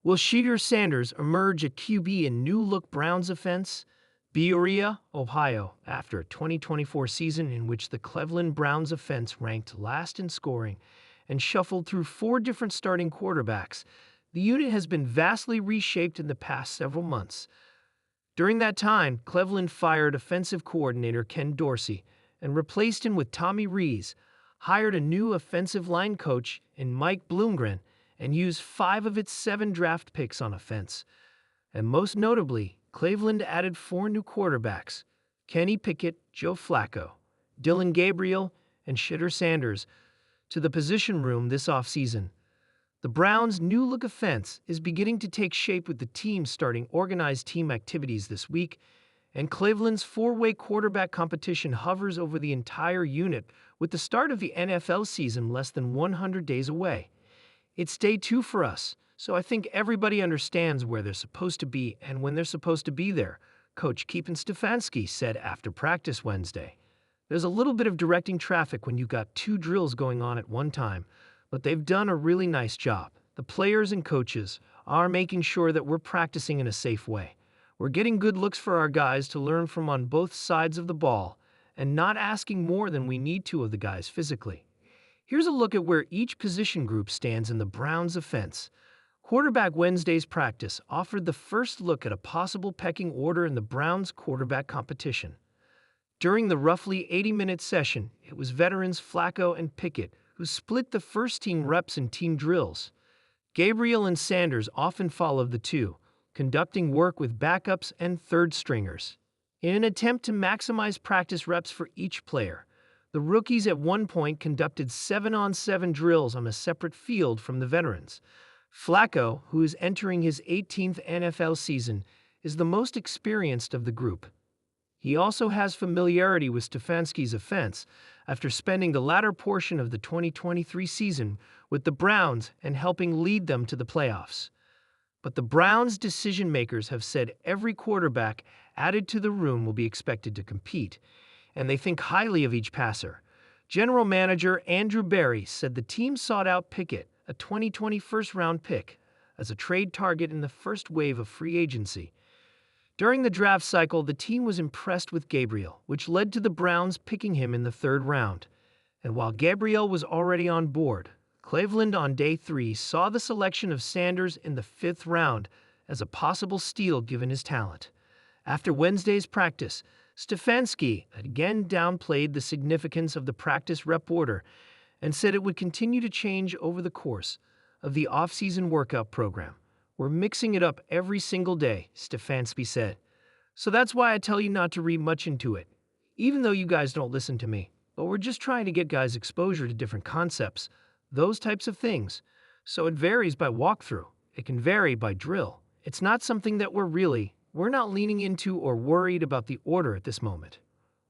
Will Shedeur Sanders emerge a QB in new-look Browns offense? Peoria, Ohio, after a 2024 season in which the Cleveland Browns offense ranked last in scoring and shuffled through four different starting quarterbacks, the unit has been vastly reshaped in the past several months. During that time, Cleveland fired offensive coordinator Ken Dorsey and replaced him with Tommy Rees, hired a new offensive line coach in Mike Bloomgren, and used 5 of its 7 draft picks on offense. And most notably, Cleveland added 4 new quarterbacks: Kenny Pickett, Joe Flacco, Dylan Gabriel, and Shedeur Sanders to the position room this offseason. The Browns' new-look offense is beginning to take shape with the team starting organized team activities this week, and Cleveland's four-way quarterback competition hovers over the entire unit with the start of the NFL season less than 100 days away. It's day 2 for us, so I think everybody understands where they're supposed to be and when they're supposed to be there, Coach Kevin Stefanski said after practice Wednesday. There's a little bit of directing traffic when you've got 2 drills going on at one time, but they've done a really nice job. The players and coaches are making sure that we're practicing in a safe way. We're getting good looks for our guys to learn from on both sides of the ball and not asking more than we need to of the guys physically. Here's a look at where each position group stands in the Browns' offense. Quarterback Wednesday's practice offered the first look at a possible pecking order in the Browns' quarterback competition. During the roughly 80-minute session, it was veterans Flacco and Pickett who split the first-team reps in team drills. Gabriel and Sanders often followed the two, conducting work with backups and third-stringers. In an attempt to maximize practice reps for each player, the rookies at one point conducted 7-on-7 drills on a separate field from the veterans. Flacco, who is entering his 18th NFL season, is the most experienced of the group. He also has familiarity with Stefanski's offense after spending the latter portion of the 2023 season with the Browns and helping lead them to the playoffs. But the Browns' decision-makers have said every quarterback added to the room will be expected to compete, and they think highly of each passer. General Manager Andrew Berry said the team sought out Pickett, a 2020 first-round pick, as a trade target in the first wave of free agency. During the draft cycle, the team was impressed with Gabriel, which led to the Browns picking him in the 3rd round. And while Gabriel was already on board, Cleveland on day 3 saw the selection of Sanders in the 5th round as a possible steal given his talent. After Wednesday's practice, Stefanski again downplayed the significance of the practice rep order and said it would continue to change over the course of the off-season workout program. We're mixing it up every single day, Stefanski said. So that's why I tell you not to read much into it, even though you guys don't listen to me. But we're just trying to get guys exposure to different concepts, those types of things. So it varies by walkthrough. It can vary by drill. It's not something that we're not leaning into or worried about the order at this moment.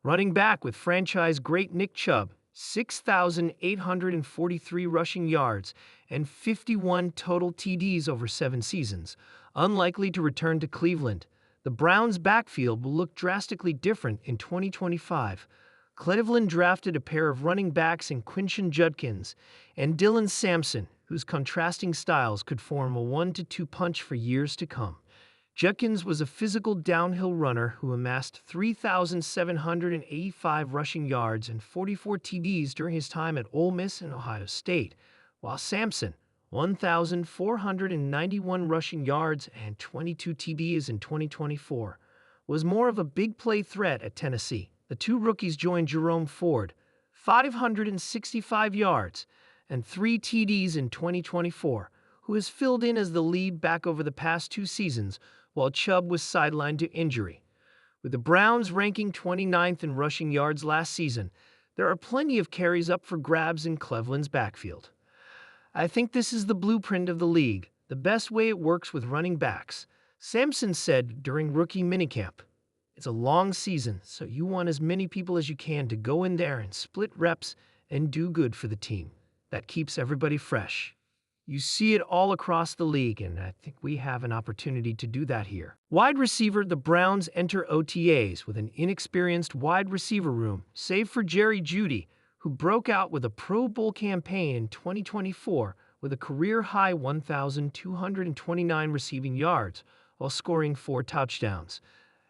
Running back with franchise great Nick Chubb, 6,843 rushing yards and 51 total TDs over 7 seasons, unlikely to return to Cleveland. The Browns' backfield will look drastically different in 2025. Cleveland drafted a pair of running backs in Quinshon Judkins and Dylan Sampson, whose contrasting styles could form a 1-2 punch for years to come. Judkins was a physical downhill runner who amassed 3,785 rushing yards and 44 TDs during his time at Ole Miss and Ohio State, while Sampson, 1,491 rushing yards and 22 TDs in 2024, was more of a big play threat at Tennessee. The two rookies joined Jerome Ford, 565 yards and 3 TDs in 2024, who has filled in as the lead back over the past 2 seasons, while Chubb was sidelined to injury. With the Browns ranking 29th in rushing yards last season, there are plenty of carries up for grabs in Cleveland's backfield. I think this is the blueprint of the league, the best way it works with running backs, Sampson said during rookie minicamp. It's a long season, so you want as many people as you can to go in there and split reps and do good for the team. That keeps everybody fresh. You see it all across the league, and I think we have an opportunity to do that here. Wide receiver, the Browns enter OTAs with an inexperienced wide receiver room, save for Jerry Jeudy, who broke out with a Pro Bowl campaign in 2024 with a career-high 1,229 receiving yards while scoring 4 touchdowns.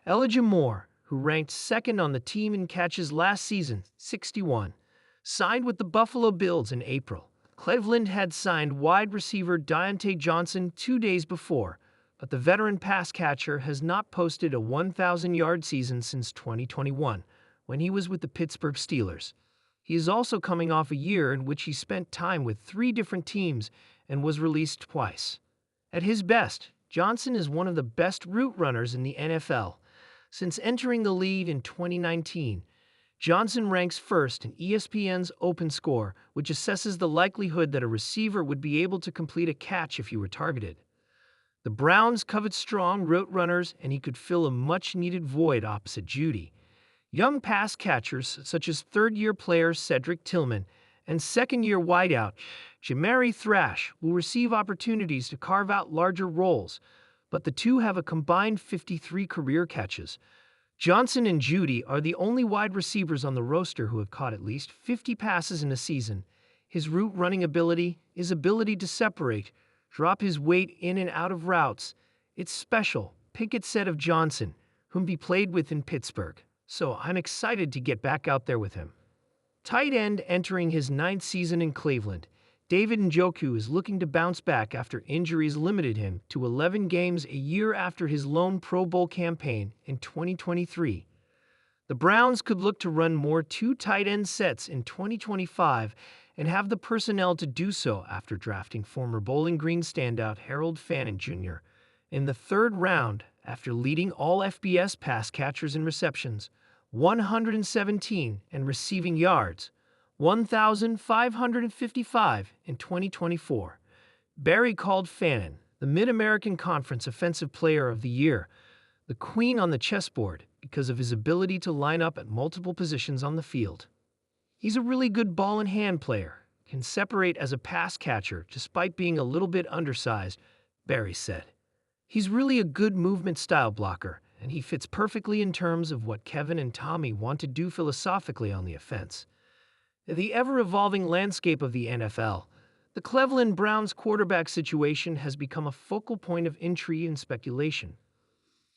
Elijah Moore, who ranked second on the team in catches last season, 61, signed with the Buffalo Bills in April. Cleveland had signed wide receiver Deontay Johnson 2 days before, but the veteran pass catcher has not posted a 1,000-yard season since 2021, when he was with the Pittsburgh Steelers. He is also coming off a year in which he spent time with 3 different teams and was released twice. At his best, Johnson is one of the best route runners in the NFL. Since entering the league in 2019, Johnson ranks first in ESPN's Open Score, which assesses the likelihood that a receiver would be able to complete a catch if he were targeted. The Browns covet strong route runners, and he could fill a much-needed void opposite Jeudy. Young pass catchers such as third-year player Cedric Tillman and second-year wideout Jamari Thrash will receive opportunities to carve out larger roles, but the two have a combined 53 career catches. Johnson and Jeudy are the only wide receivers on the roster who have caught at least 50 passes in a season. His route running ability, his ability to separate, drop his weight in and out of routes, it's special. Pickett said of Johnson, whom he played with in Pittsburgh. So I'm excited to get back out there with him. Tight end entering his 9th season in Cleveland, David Njoku is looking to bounce back after injuries limited him to 11 games a year after his lone Pro Bowl campaign in 2023. The Browns could look to run more 2 tight end sets in 2025 and have the personnel to do so after drafting former Bowling Green standout Harold Fannin Jr. in the 3rd round after leading all FBS pass catchers in receptions, 117, and receiving yards, 1,555 in 2024. Barry called Fannin the Mid-American Conference Offensive Player of the Year, the queen on the chessboard, because of his ability to line up at multiple positions on the field. He's a really good ball-in-hand player, can separate as a pass catcher despite being a little bit undersized, Barry said. He's really a good movement style blocker, and he fits perfectly in terms of what Kevin and Tommy want to do philosophically on the offense. The ever-evolving landscape of the NFL, the Cleveland Browns quarterback situation has become a focal point of intrigue and speculation.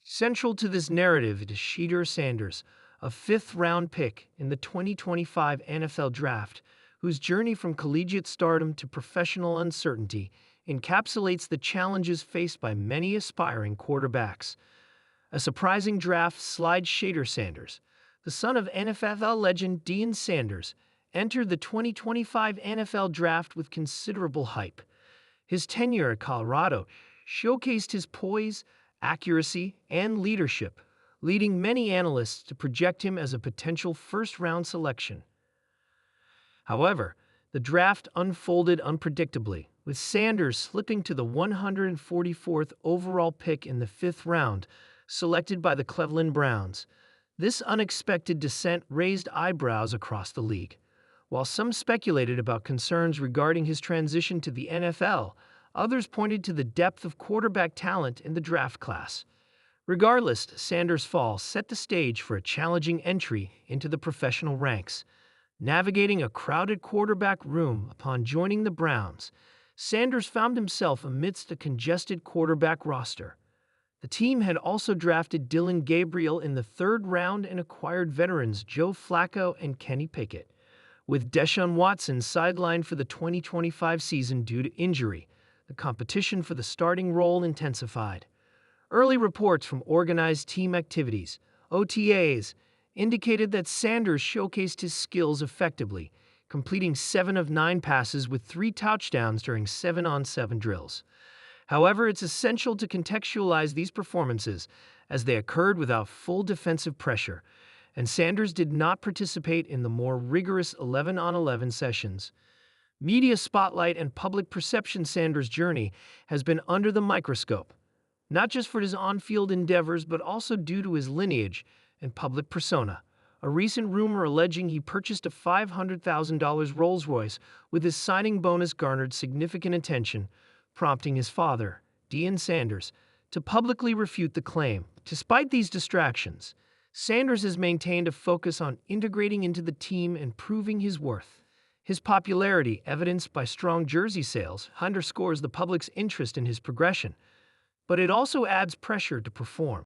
Central to this narrative is Shedeur Sanders, a 5th-round pick in the 2025 NFL Draft, whose journey from collegiate stardom to professional uncertainty encapsulates the challenges faced by many aspiring quarterbacks. A surprising draft slides Shedeur Sanders, the son of NFL legend Deion Sanders, entered the 2025 NFL Draft with considerable hype. His tenure at Colorado showcased his poise, accuracy, and leadership, leading many analysts to project him as a potential first-round selection. However, the draft unfolded unpredictably, with Sanders slipping to the 144th overall pick in the 5th round, selected by the Cleveland Browns. This unexpected descent raised eyebrows across the league. While some speculated about concerns regarding his transition to the NFL, others pointed to the depth of quarterback talent in the draft class. Regardless, Sanders' fall set the stage for a challenging entry into the professional ranks. Navigating a crowded quarterback room upon joining the Browns, Sanders found himself amidst a congested quarterback roster. The team had also drafted Dillon Gabriel in the 3rd round and acquired veterans Joe Flacco and Kenny Pickett. With Deshaun Watson sidelined for the 2025 season due to injury, the competition for the starting role intensified. Early reports from organized team activities, OTAs, indicated that Sanders showcased his skills effectively, completing 7 of 9 passes with 3 touchdowns during 7-on-7 drills. However, it's essential to contextualize these performances as they occurred without full defensive pressure, and Sanders did not participate in the more rigorous 11-on-11 sessions. Media spotlight and public perception. Sanders' journey has been under the microscope, not just for his on-field endeavors but also due to his lineage and public persona. A recent rumor alleging he purchased a $500,000 Rolls-Royce with his signing bonus garnered significant attention, prompting his father, Deion Sanders, to publicly refute the claim. Despite these distractions, Sanders has maintained a focus on integrating into the team and proving his worth. His popularity, evidenced by strong jersey sales, underscores the public's interest in his progression, but it also adds pressure to perform.